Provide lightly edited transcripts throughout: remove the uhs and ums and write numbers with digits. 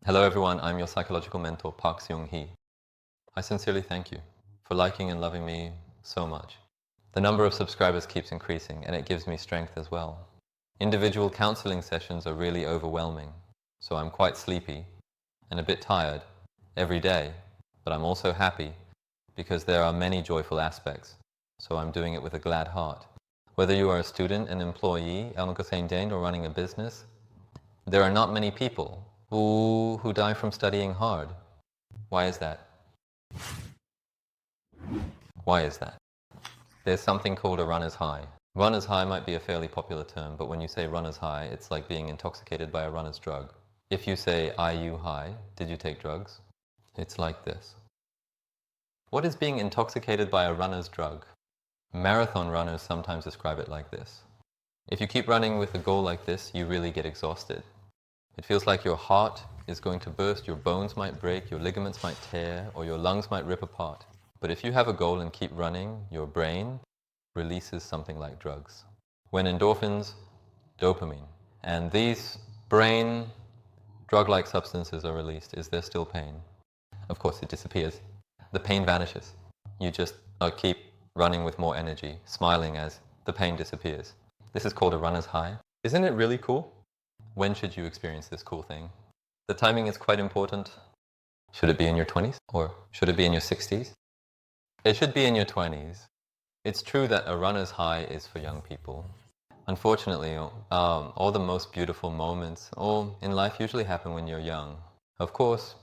Hello everyone, I'm your psychological mentor, Park Seni. I sincerely thank you for liking and loving me so much. The number of subscribers keeps increasing and it gives me strength as well. Individual counseling sessions are really overwhelming, so I'm quite sleepy and a bit tired every day, but I'm also happy because there are many joyful aspects, so I'm doing it with a glad heart. Whether you are a student, an employee, or running a business, there are not many people who die from studying hard. Why is that? Why is that? There's something called a runner's high. Runner's high might be a fairly popular term, but when you say runner's high, it's like being intoxicated by a runner's drug. If you say, "Are you high? Did you take drugs?" It's like this. What is being intoxicated by a runner's drug? Marathon runners sometimes describe it like this. If you keep running with a goal like this, you really get exhausted. It feels like your heart is going to burst, your bones might break, your ligaments might tear, or your lungs might rip apart. But if you have a goal and keep running, your brain releases something like drugs. When endorphins, dopamine, and these brain drug-like substances are released, is there still pain? Of course, it disappears. The pain vanishes. You just keep running with more energy, smiling as the pain disappears. This is called a runner's high. Isn't it really cool? When should you experience this cool thing? The timing is quite important. Should it be in your 20s or should it be in your 60s? It should be in your 20s. It's true that a runner's high is for young people. Unfortunately, all the most beautiful moments in life usually happen when you're young. Of course,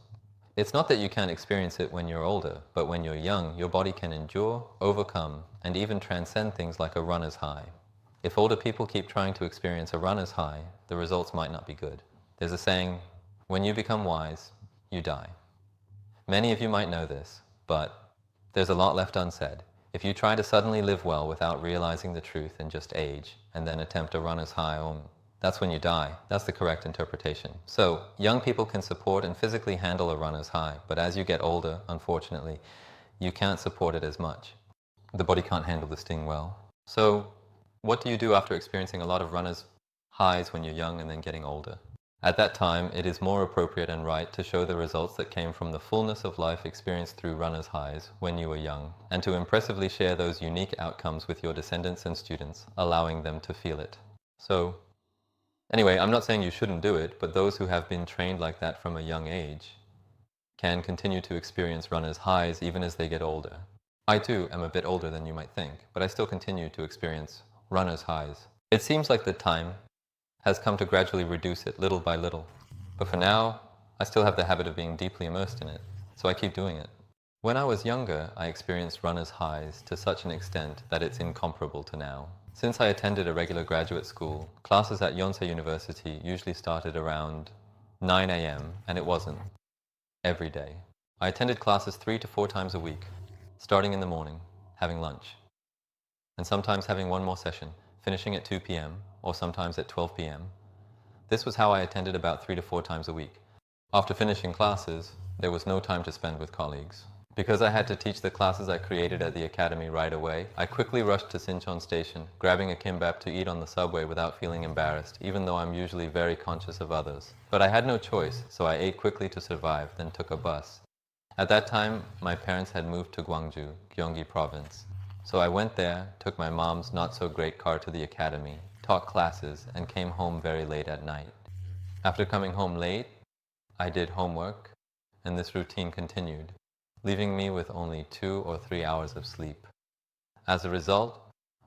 it's not that you can't experience it when you're older, but when you're young, your body can endure, overcome, and even transcend things like a runner's high. If older people keep trying to experience a runner's high, the results might not be good. There's a saying, when you become wise, you die. Many of you might know this, but there's a lot left unsaid. If you try to suddenly live well without realizing the truth and just age, and then attempt a runner's high, that's when you die. That's the correct interpretation. So, young people can support and physically handle a runner's high, but as you get older, unfortunately, you can't support it as much. The body can't handle the sting well. So, what do you do after experiencing a lot of runner's highs when you're young and then getting older? At that time, it is more appropriate and right to show the results that came from the fullness of life experienced through runner's highs when you were young, and to impressively share those unique outcomes with your descendants and students, allowing them to feel it. So, anyway, I'm not saying you shouldn't do it, but those who have been trained like that from a young age can continue to experience runner's highs even as they get older. I too am a bit older than you might think, but I still continue to experience runner's highs. It seems like the time has come to gradually reduce it little by little. But for now, I still have the habit of being deeply immersed in it, so I keep doing it. When I was younger, I experienced runner's highs to such an extent that it's incomparable to now. Since I attended a regular graduate school, classes at Yonsei University usually started around 9 a.m. and it wasn't every day. I attended classes 3 to 4 times a week, starting in the morning, having lunch, and sometimes having one more session, finishing at 2 p.m. or sometimes at 12 p.m. This was how I attended about 3 to 4 times a week. After finishing classes, there was no time to spend with colleagues. Because I had to teach the classes I created at the academy right away, I quickly rushed to Sinchon Station, grabbing a kimbap to eat on the subway without feeling embarrassed, even though I'm usually very conscious of others. But I had no choice, so I ate quickly to survive, then took a bus. At that time, my parents had moved to Gwangju, Gyeonggi Province. So I went there, took my mom's not-so-great car to the academy, taught classes, and came home very late at night. After coming home late, I did homework, and this routine continued, leaving me with only 2 or 3 hours of sleep. As a result,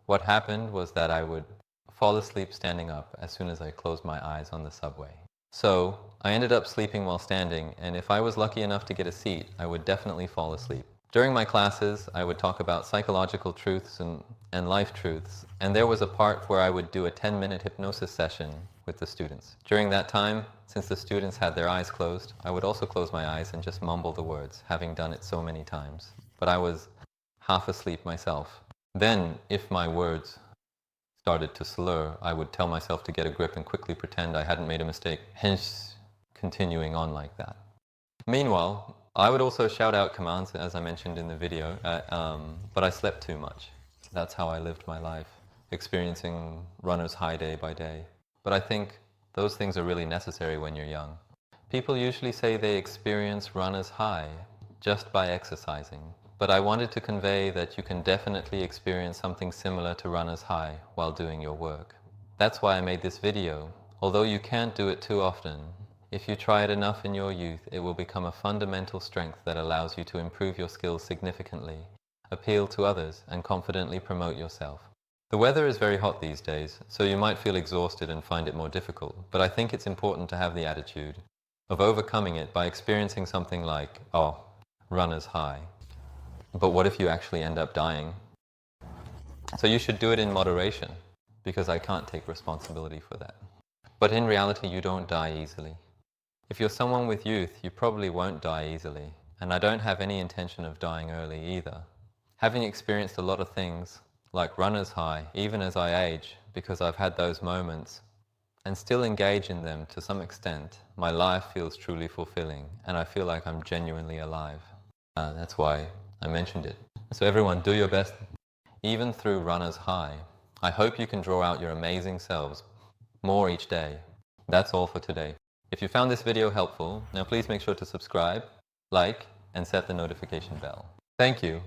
what happened was that I would fall asleep standing up as soon as I closed my eyes on the subway. So, I ended up sleeping while standing, and if I was lucky enough to get a seat, I would definitely fall asleep. During my classes, I would talk about psychological truths and life truths, and there was a part where I would do a 10-minute hypnosis session with the students. During that time, since the students had their eyes closed, I would also close my eyes and just mumble the words, having done it so many times. But I was half asleep myself. Then, if my words started to slur, I would tell myself to get a grip and quickly pretend I hadn't made a mistake, hence continuing on like that. Meanwhile, I would also shout out commands, as I mentioned in the video, but I slept too much. That's how I lived my life, experiencing runner's high day by day. But I think those things are really necessary when you're young. People usually say they experience runner's high just by exercising, but I wanted to convey that you can definitely experience something similar to runner's high while doing your work. That's why I made this video. Although you can't do it too often, if you try it enough in your youth, it will become a fundamental strength that allows you to improve your skills significantly, appeal to others, and confidently promote yourself. The weather is very hot these days, so you might feel exhausted and find it more difficult, but I think it's important to have the attitude of overcoming it by experiencing something like, oh, runner's high. But what if you actually end up dying? So you should do it in moderation, because I can't take responsibility for that. But in reality, you don't die easily. If you're someone with youth, you probably won't die easily, and I don't have any intention of dying early either. Having experienced a lot of things, like runner's high, even as I age, because I've had those moments, and still engage in them to some extent, my life feels truly fulfilling, and I feel like I'm genuinely alive. That's why I mentioned it. So everyone, do your best, even through runner's high. I hope you can draw out your amazing selves more each day. That's all for today. If you found this video helpful, now please make sure to subscribe, like, and set the notification bell. Thank you.